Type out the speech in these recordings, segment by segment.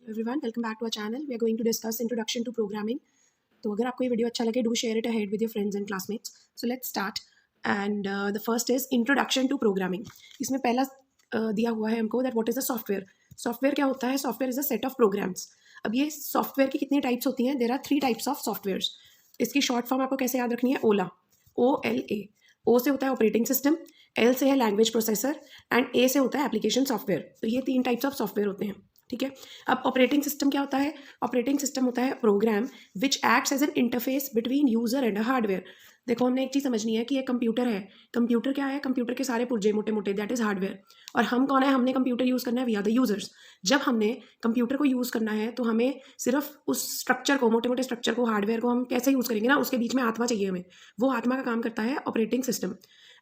everyone, welcome back to our channel. We are going to discuss introduction to programming. तो अगर आपको ये video अच्छा लगे, do share it ahead with your friends and classmates. So let's start. And the first is introduction to programming. इसमें पहला दिया हुआ है हमको that what is a software. Software क्या होता है? Software is a set of programs. अब ये software की कितनी types होती हैं? There are 3 types of softwares. इसकी short form आपको कैसे याद रखनी है? OLA. OLA. O से होता है ऑपरेटिंग सिस्टम, L से है लैंग्वेज प्रोसेसर एंड A से होता है एप्लीकेशन सॉफ्टवेयर. तो ये 3 टाइप्स ऑफ सॉफ्टवेयर होते हैं. ठीक है. अब ऑपरेटिंग सिस्टम क्या होता है? ऑपरेटिंग सिस्टम होता है program which acts as an interface between user and a hardware. देखो, हमने एक चीज़ समझनी है कि एक कंप्यूटर है. कंप्यूटर क्या है? कंप्यूटर के सारे पुर्जे मोटे मोटे, दैट इज हार्डवेयर. और हम कौन है? हमने कंप्यूटर यूज़ करना है, वी आर द यूजर्स. जब हमने कंप्यूटर को यूज़ करना है तो हमें सिर्फ उस स्ट्रक्चर को, मोटे मोटे स्ट्रक्चर को, हार्डवेयर को हम कैसे यूज़ करेंगे ना, उसके बीच में आत्मा चाहिए हमें. वो आत्मा का काम करता है operating system.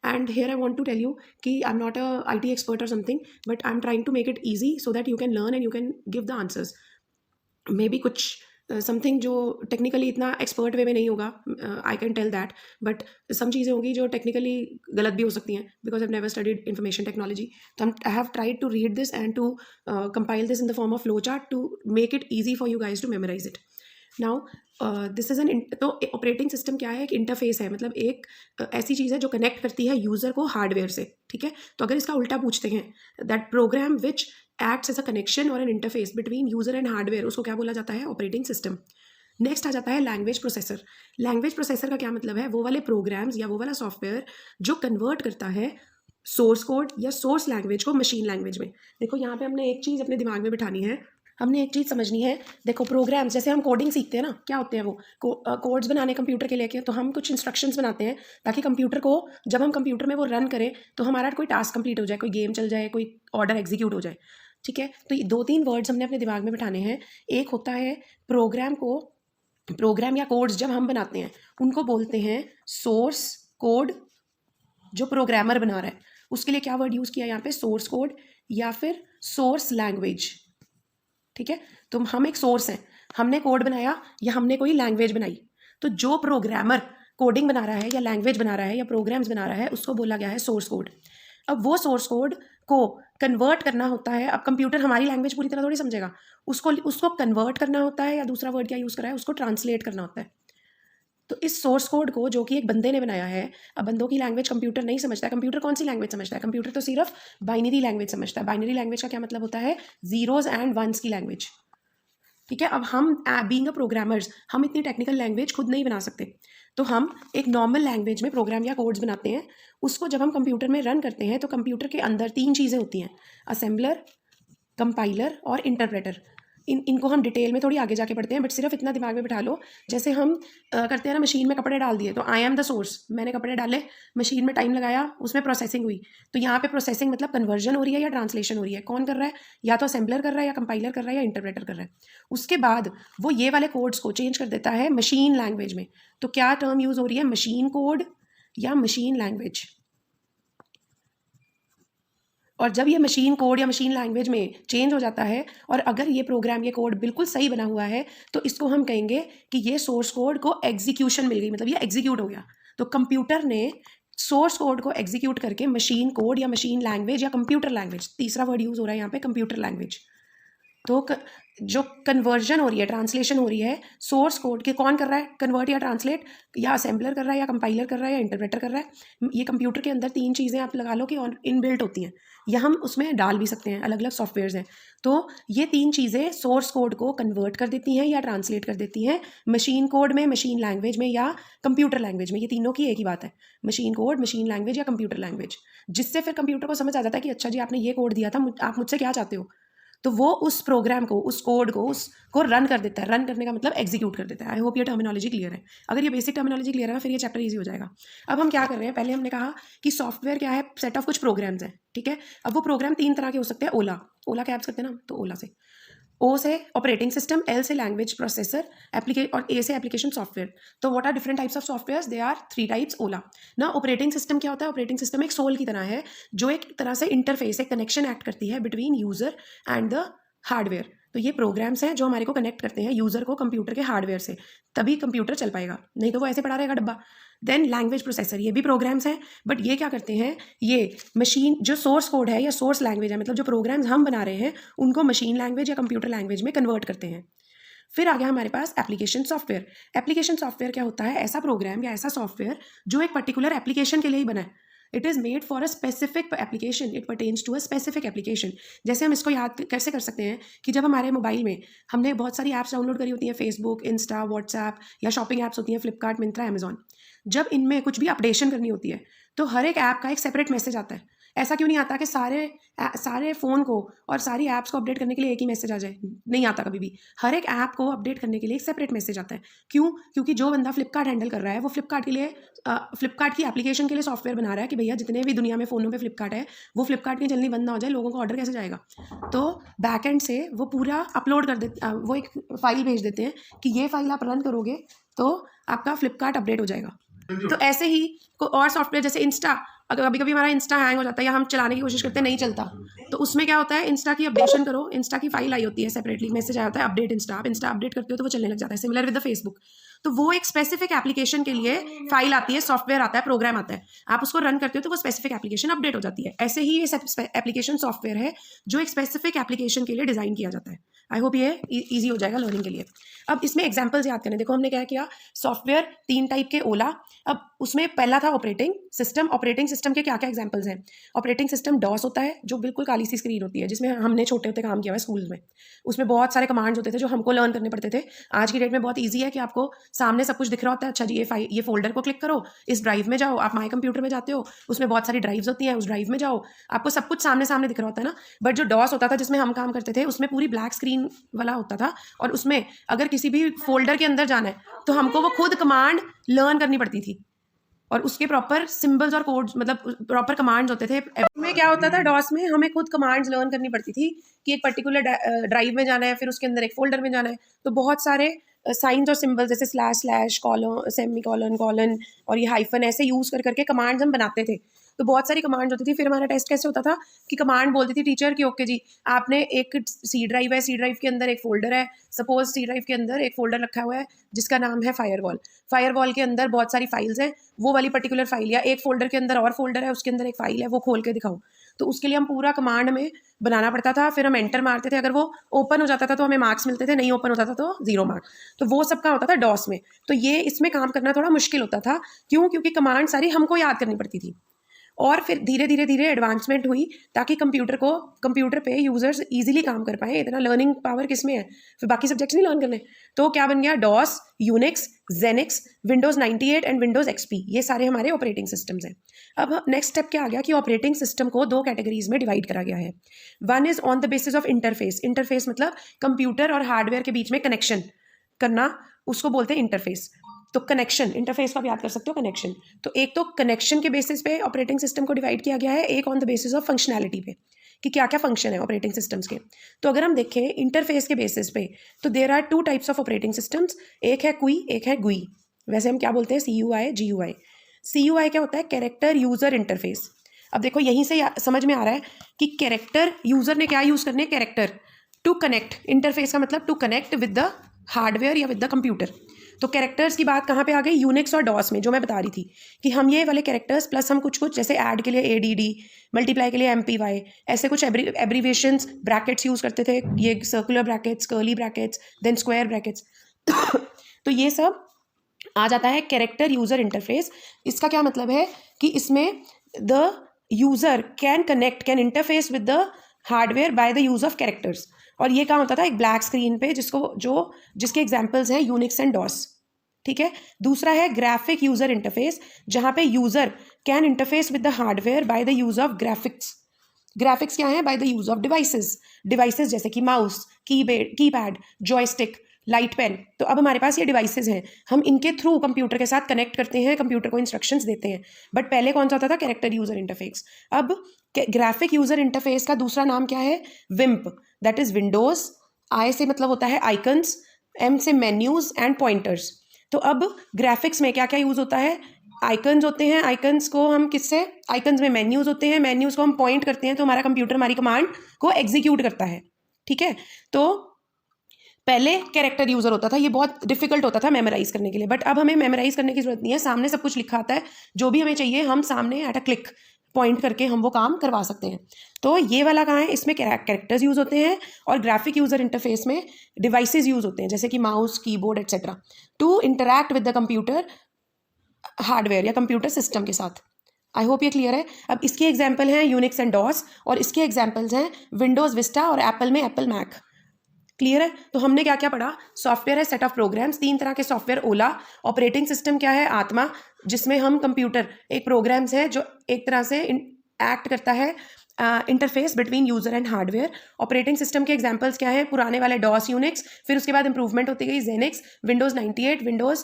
And here I want to tell you कि I'm not a IT expert or something, but I'm trying to make it easy so that you can learn and you can give the answers. Maybe कुछ something जो technically इतना expert way में नहीं होगा, I can tell that, but some चीज़ें होंगी जो technically गलत भी हो सकती हैं because I never studied information technology. तो I have tried to read this and to compile this in the form of flow chart to make it easy for you guys to memorise it. Now this is an, तो operating system क्या है? एक interface है, मतलब एक ऐसी चीज़ है जो कनेक्ट करती है यूज़र को हार्डवेयर से. ठीक है. तो अगर इसका उल्टा पूछते हैं, that program which acts as a connection और an interface between user and hardware, उसको क्या बोला जाता है? Operating system. नेक्स्ट आ जाता है लैंग्वेज प्रोसेसर. लैंग्वेज प्रोसेसर का क्या मतलब है? वो वाले प्रोग्राम्स या वो वाला सॉफ्टवेयर जो कन्वर्ट करता है सोर्स कोड या सोर्स लैंग्वेज को मशीन लैंग्वेज में. देखो, यहाँ पे हमने एक चीज़ अपने दिमाग में बिठानी है, हमने एक चीज़ समझनी है. देखो, प्रोग्राम्स जैसे हम कोडिंग सीखते हैं ना, क्या होते हैं वो? कोड्स बनाने कंप्यूटर के लेके, तो हम कुछ इंस्ट्रक्शंस बनाते हैं ताकि कंप्यूटर को, जब हम कंप्यूटर में वो रन करें तो हमारा कोई टास्क कंप्लीट हो जाए, कोई गेम चल जाए, कोई ऑर्डर एग्जीक्यूट हो जाए. ठीक है. तो ये 2-3 वर्ड्स हमने अपने दिमाग में बिठाने हैं. एक होता है प्रोग्राम या कोड्स जब हम बनाते हैं उनको बोलते हैं सोर्स कोड. जो प्रोग्रामर बना रहा है उसके लिए क्या वर्ड यूज़ किया यहाँ पे? सोर्स कोड या फिर सोर्स लैंग्वेज. ठीक है. तो हम एक सोर्स हैं, हमने कोड बनाया या हमने कोई लैंग्वेज बनाई. तो जो प्रोग्रामर कोडिंग बना रहा है या लैंग्वेज बना रहा है या प्रोग्राम्स बना रहा है उसको बोला गया है सोर्स कोड. अब वो सोर्स कोड को कन्वर्ट करना होता है. अब कंप्यूटर हमारी लैंग्वेज पूरी तरह थोड़ी समझेगा, उसको कन्वर्ट करना होता है, या दूसरा वर्ड क्या यूज़ करा है, उसको ट्रांसलेट करना होता है. तो इस सोर्स कोड को जो कि एक बंदे ने बनाया है, अब बंदों की लैंग्वेज कंप्यूटर नहीं समझता है. कंप्यूटर कौन सी लैंग्वेज समझता है? कंप्यूटर तो सिर्फ बाइनरी लैंग्वेज समझता है. बाइनरी लैंग्वेज का क्या मतलब होता है? जीरोज एंड वंस की लैंग्वेज. ठीक है. अब हम बीइंग अ प्रोग्रामर्स, हम इतनी टेक्निकल लैंग्वेज खुद नहीं बना सकते. तो हम एक नॉर्मल लैंग्वेज में प्रोग्राम या कोड्स बनाते हैं. उसको जब हम कंप्यूटर में रन करते हैं तो कंप्यूटर के अंदर 3 चीज़ें होती हैं: असेंबलर, कंपाइलर और इंटरप्रेटर. इनको हम डिटेल में थोड़ी आगे जाके पढ़ते हैं, बट सिर्फ इतना दिमाग में बिठा लो. जैसे हम करते हैं ना, मशीन में कपड़े डाल दिए तो आई एम द सोर्स, मैंने कपड़े डाले, मशीन में टाइम लगाया, उसमें प्रोसेसिंग हुई. तो यहाँ पे प्रोसेसिंग मतलब कन्वर्जन हो रही है या ट्रांसलेशन हो रही है. कौन कर रहा है? या तो असेंबलर कर रहा है, या कंपाइलर कर रहा है, या इंटरप्रेटर कर रहा है. उसके बाद वो ये वाले कोड्स को चेंज कर देता है मशीन लैंग्वेज में. तो क्या टर्म यूज़ हो रही है? मशीन कोड या मशीन लैंग्वेज. और जब ये मशीन कोड या मशीन लैंग्वेज में चेंज हो जाता है, और अगर ये प्रोग्राम, ये कोड बिल्कुल सही बना हुआ है, तो इसको हम कहेंगे कि ये सोर्स कोड को एग्जीक्यूशन मिल गई, मतलब ये एग्जीक्यूट हो गया. तो कंप्यूटर ने सोर्स कोड को एग्जीक्यूट करके मशीन कोड या मशीन लैंग्वेज या कंप्यूटर लैंग्वेज, तीसरा वर्ड यूज़ हो रहा है यहाँ पे, कंप्यूटर लैंग्वेज. तो जो कन्वर्जन हो रही है, ट्रांसलेशन हो रही है सोर्स कोड के, कौन कर रहा है कन्वर्ट या ट्रांसलेट? या असेंबलर कर रहा है, या कंपाइलर कर रहा है, या इंटरप्रेटर कर रहा है. ये कंप्यूटर के अंदर 3 चीज़ें आप लगा लो कि इनबिल्ट होती हैं, या हम उसमें डाल भी सकते हैं, अलग अलग सॉफ्टवेयर्स हैं. तो ये 3 चीज़ें सोर्स कोड को कन्वर्ट कर देती हैं या ट्रांसलेट कर देती हैं मशीन कोड में, मशीन लैंग्वेज में, या कंप्यूटर लैंग्वेज में. ये तीनों की एक ही बात है, मशीन कोड, मशीन लैंग्वेज या कंप्यूटर लैंग्वेज. जिससे फिर कंप्यूटर को समझ आ जाता है कि अच्छा जी, आपने ये कोड दिया था, आप मुझसे क्या चाहते हो. तो वो उस प्रोग्राम को, उस कोड को, उसको रन कर देता है. रन करने का मतलब एग्जीक्यूट कर देता है. आई होप ये टर्मिनोलॉजी क्लियर है. अगर ये बेसिक टर्मिनोलॉजी क्लियर है ना, फिर ये चैप्टर इजी हो जाएगा. अब हम क्या कर रहे हैं? पहले हमने कहा कि सॉफ्टवेयर क्या है? सेट ऑफ कुछ प्रोग्राम्स हैं. ठीक है. अब वो प्रोग्राम 3 तरह के हो सकते हैं. ओला कैप्स करते हैं ना, तो ओला से, ओ से ऑपरेटिंग सिस्टम, एल से लैंग्वेज प्रोसेसर, और ए से एप्लीकेशन सॉफ्टवेयर. तो what are different types of software? They are 3 types. Ola ना, ऑपरेटिंग सिस्टम क्या होता है? ऑपरेटिंग सिस्टम एक सोल की तरह है, जो एक तरह से इंटरफेस, एक कनेक्शन एक्ट करती है between user and the hardware. तो ये प्रोग्राम्स हैं जो हमारे को कनेक्ट करते हैं यूज़र को कंप्यूटर के हार्डवेयर से, तभी कंप्यूटर चल पाएगा, नहीं तो वो ऐसे पड़ा रहेगा डब्बा। देन लैंग्वेज प्रोसेसर, ये भी प्रोग्राम्स हैं, बट ये क्या करते हैं, ये मशीन जो सोर्स कोड है या सोर्स लैंग्वेज है, मतलब जो प्रोग्राम्स हम बना रहे हैं उनको मशीन लैंग्वेज या कंप्यूटर लैंग्वेज में कन्वर्ट करते हैं। फिर आ गया हमारे पास एप्लीकेशन सॉफ्टवेयर। एप्लीकेशन सॉफ्टवेयर क्या होता है, ऐसा प्रोग्राम या ऐसा सॉफ्टवेयर जो एक पर्टिकुलर एप्लीकेशन के लिए ही बना है। It is made for a specific application, it pertains to a specific application. जैसे हम इसको याद कैसे कर सकते हैं कि जब हमारे मोबाइल में हमने बहुत सारी ऐप्स डाउनलोड करी होती हैं, फेसबुक, इंस्टा, व्हाट्सएप, या शॉपिंग ऐप्स होती हैं फ्लिपकार्ट, मिंत्रा, अमेजॉन। जब इनमें कुछ भी अपडेशन करनी होती है तो हर एक ऐप का एक सेपरेट मैसेज आता है। ऐसा क्यों नहीं आता कि सारे फ़ोन को और सारी ऐप्स को अपडेट करने के लिए एक ही मैसेज आ जाए, नहीं आता कभी भी। हर एक ऐप को अपडेट करने के लिए एक सेपरेट मैसेज आता है। क्यों? क्योंकि जो बंदा फ्लिपकार्ट हैंडल कर रहा है वो फ्लिपकार्ट के लिए फ्लिपकार्ट की एप्लीकेशन के लिए सॉफ्टवेयर बना रहा है कि भैया जितने भी दुनिया में फ़ोनों पे फ्लिपकार्ट है वो फ्लिपकार्ट की जल्दी बंद ना हो जाए, लोगों को ऑर्डर कैसे जाएगा। तो बैकएंड से वो पूरा अपलोड कर देते, वो एक फ़ाइल भेज देते हैं कि ये फाइल आप रन करोगे तो आपका फ्लिपकार्ट अपडेट हो जाएगा। तो ऐसे ही और सॉफ्टवेयर जैसे इंस्टा, अगर कभी कभी हमारा इंस्टा हैंग हो जाता है या हम चलाने की कोशिश करते हैं नहीं चलता, तो उसमें क्या होता है, इंस्टा की अपडेशन करो, इंस्टा की फाइल आई होती है सेपरेटली, मैसेज आया होता है अपडेट इंस्टा, आप इंस्टा अपडेट करते हो तो वो चलने लग जाता है। सिमिलर विद द फेसबुक, तो वो एक स्पेसिफिक एप्लीकेशन के लिए फाइल आती है, सॉफ्टवेयर आता है, प्रोग्राम आता है, आप उसको रन करते हो तो वो स्पेसिफिक एप्लीकेशन अपडेट हो जाती है। ऐसे ही ये एप्लीकेशन सॉफ्टवेयर है जो एक स्पेसिफिक एप्लीकेशन के लिए डिज़ाइन किया जाता है। आई होप ये ईजी हो जाएगा लर्निंग के लिए। अब इसमें एग्जाम्पल्स याद करें। देखो हमने क्या किया, सॉफ्टवेयर 3 टाइप के ओला। अब उसमें पहला था ऑपरेटिंग सिस्टम। ऑपरेटिंग सिस्टम के क्या क्या एग्जाम्पल्स हैं? ऑपरेटिंग सिस्टम डॉस होता है जो बिल्कुल काली सी स्क्रीन होती है, जिसमें हमने छोटे होते काम किया हुआ है स्कूल में। उसमें बहुत सारे कमांड्स होते थे जो हमको लर्न करने पड़ते थे। आज की डेट में बहुत ईजी है कि आपको सामने सब कुछ दिख रहा होता है। अच्छा जी, ये फोल्डर को क्लिक करो, इस ड्राइव में जाओ, आप माई कंप्यूटर में जाते हो, उसमें बहुत सारी ड्राइव्स होती हैं, उस ड्राइव में जाओ, आपको सब कुछ सामने सामने दिख रहा होता है ना। बट जो डॉस होता था जिसमें हम काम करते थे उसमें पूरी ब्लैक स्क्रीन वाला होता था, और उसमें अगर किसी भी फोल्डर के अंदर जाना है तो हमको वो खुद कमांड लर्न करनी पड़ती थी, और उसके प्रॉपर सिंबल्स और कोड्स, मतलब प्रॉपर कमांड्स होते थे। में क्या होता था, डॉस में हमें खुद कमांड्स लर्न करनी पड़ती थी कि एक पर्टिकुलर ड्राइव में जाना है, फिर उसके अंदर एक फोल्डर में जाना है, तो बहुत सारे साइंस और सिंबल्स जैसे slash slash colon semi colon colon और ये हाइफन ऐसे यूज़ कर करके कमांड्स हम बनाते थे। तो बहुत सारी कमांड्स होती थी। फिर हमारा टेस्ट कैसे होता था कि कमांड बोलती थी टीचर कि ओके जी, आपने एक सी ड्राइव है, सी ड्राइव के अंदर एक फोल्डर है, सपोज सी ड्राइव के अंदर एक फोल्डर रखा हुआ है जिसका नाम है फायरवॉल। फायरवॉल के अंदर बहुत सारी फाइल्स हैं, वो वाली पर्टिकुलर फाइल, या एक फोल्डर के अंदर और फोल्डर है उसके अंदर एक फाइल है, वो खोल के दिखाओ। तो उसके लिए हम पूरा कमांड में बनाना पड़ता था, फिर हम एंटर मारते थे, अगर वो ओपन हो जाता था तो हमें मार्क्स मिलते थे, नहीं ओपन होता था तो 0 मार्क। तो वो सब का होता था डॉस में। तो ये इसमें काम करना थोड़ा मुश्किल होता था। क्यों? क्योंकि कमांड सारी हमको याद करनी पड़ती थी। और फिर धीरे धीरे धीरे एडवांसमेंट हुई ताकि कंप्यूटर पे यूजर्स इजीली काम कर पाए। इतना लर्निंग पावर किस में है, फिर बाकी सब्जेक्ट्स नहीं लर्न करने। तो क्या बन गया, DOS, Unix, Xenix, Windows 98 and Windows XP, ये सारे हमारे ऑपरेटिंग सिस्टम्स हैं। अब नेक्स्ट स्टेप क्या आ गया कि ऑपरेटिंग सिस्टम को 2 कैटेगरीज में डिवाइड करा गया है। One is on the basis of interface. Interface मतलब कंप्यूटर और हार्डवेयर के बीच में कनेक्शन करना, उसको बोलते हैं इंटरफेस। तो कनेक्शन, इंटरफेस को आप याद कर सकते हो कनेक्शन। तो एक तो कनेक्शन के बेसिस पे ऑपरेटिंग सिस्टम को डिवाइड किया गया है, एक on the basis of functionality पे कि क्या क्या फंक्शन है ऑपरेटिंग सिस्टम्स के। तो अगर हम देखें इंटरफेस के बेसिस पे, तो there are 2 types of operating systems, एक है क्वी, एक है गुई। वैसे हम क्या बोलते हैं, CUI, GUI। CUI क्या होता है, कैरेक्टर यूजर इंटरफेस। अब देखो यहीं से समझ में आ रहा है कि कैरेक्टर यूजर ने क्या यूज करने, कैरेक्टर टू कनेक्ट। इंटरफेस का मतलब to connect with the hardware या विद द कंप्यूटर। तो कैरेक्टर्स की बात कहाँ पे आ गई, यूनिक्स और डॉस में, जो मैं बता रही थी कि हम ये वाले कैरेक्टर्स प्लस हम कुछ जैसे ऐड के लिए ADD, मल्टीप्लाई के लिए MPY, ऐसे कुछ एब्रीवेशंस, ब्रैकेट्स यूज़ करते थे, ये circular brackets, curly brackets, then square brackets. तो ये सब आ जाता है कैरेक्टर यूज़र इंटरफेस। इसका क्या मतलब है कि इसमें the user can interface with the hardware by the use of characters. और ये काम होता था एक ब्लैक स्क्रीन पे, जिसके एग्जाम्पल्स हैं यूनिक्स एंड डॉस। ठीक है। दूसरा है ग्राफिक यूजर इंटरफेस, जहां पे user can interface with the hardware by the use of graphics. Graphics क्या है, by the use of devices जैसे कि mouse, keypad, joystick, light pen. तो अब हमारे पास ये डिवाइसेस हैं, हम इनके थ्रू कंप्यूटर के साथ कनेक्ट करते हैं, कंप्यूटर को इंस्ट्रक्शंस देते हैं। बट पहले कौन सा होता था, कैरेक्टर यूजर इंटरफेस। अब ग्राफिक यूजर इंटरफेस का दूसरा नाम क्या है, विम्प, दैट इज विंडोज। आई से मतलब होता है आइकन्स, एम से मेन्यूज एंड पॉइंटर्स। तो अब ग्राफिक्स में क्या क्या यूज होता है, आइकन्स होते हैं, आइकन्स को हम किससे, आइकन्स में मेन्यूज होते हैं, मेन्यूज को हम पॉइंट करते हैं तो हमारा कंप्यूटर हमारी कमांड को एग्जीक्यूट करता है। ठीक है। तो पहले कैरेक्टर यूज़र होता था, ये बहुत डिफिकल्ट होता था मेमोराइज करने के लिए, बट अब हमें मेमोराइज करने की जरूरत नहीं है, सामने सब कुछ लिखा आता है, जो भी हमें चाहिए हम सामने एट अ क्लिक पॉइंट करके हम वो काम करवा सकते हैं। तो ये वाला कहाँ है, इसमें कैरेक्टर्स यूज़ होते हैं और ग्राफिक यूज़र इंटरफेस में डिवाइसेस यूज़ होते हैं, जैसे कि mouse, keyboard etcetera, to interact with the computer hardware या कंप्यूटर सिस्टम के साथ। आई होप ये क्लियर है। अब इसके एग्जाम्पल हैं यूनिक्स एंड डॉस, और इसके एग्जाम्पल्स हैं विंडोज़ विस्टा और एप्पल में एप्पल मैक। क्लियर है। तो हमने क्या क्या पढ़ा, सॉफ्टवेयर है सेट ऑफ प्रोग्राम्स, 3 तरह के सॉफ्टवेयर, ओला, ऑपरेटिंग सिस्टम क्या है, आत्मा, जिसमें हम कंप्यूटर एक प्रोग्राम्स है जो एक तरह से एक्ट करता है interface between user and hardware. Operating system के एग्जांपल्स क्या है, पुराने वाले डॉस, यूनिक्स, फिर उसके बाद इंप्रूवमेंट होती गई जेनिक्स, विंडोज़ 98, विंडोज़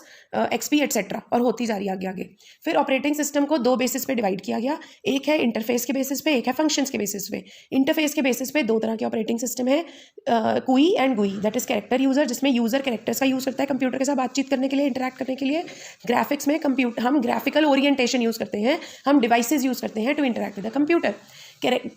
एक्सपी एटसेट्रा, और होती जा रही है आगे आगे। फिर ऑपरेटिंग सिस्टम को 2 बेसिस पे डिवाइड किया गया, एक है इंटरफेस के बेसिस पे, एक है फंक्शंस के बेसिस पे। इंटरफेस के बेसिस पे 2 तरह के ऑपरेटिंग सिस्टम है, कुई एंड गुई, दैट इज कैरेक्टर यूजर, जिसमें यूजर कैरेक्टर्स का यूज़ करता है कंप्यूटर के साथ बातचीत करने के लिए, इंटरैक्ट करने के लिए। ग्राफिक्स में हम ग्राफिकल ओरिएंटेशन यूज़ करते हैं, हम डिवाइसेज यूज़ करते हैं to interact with the computer.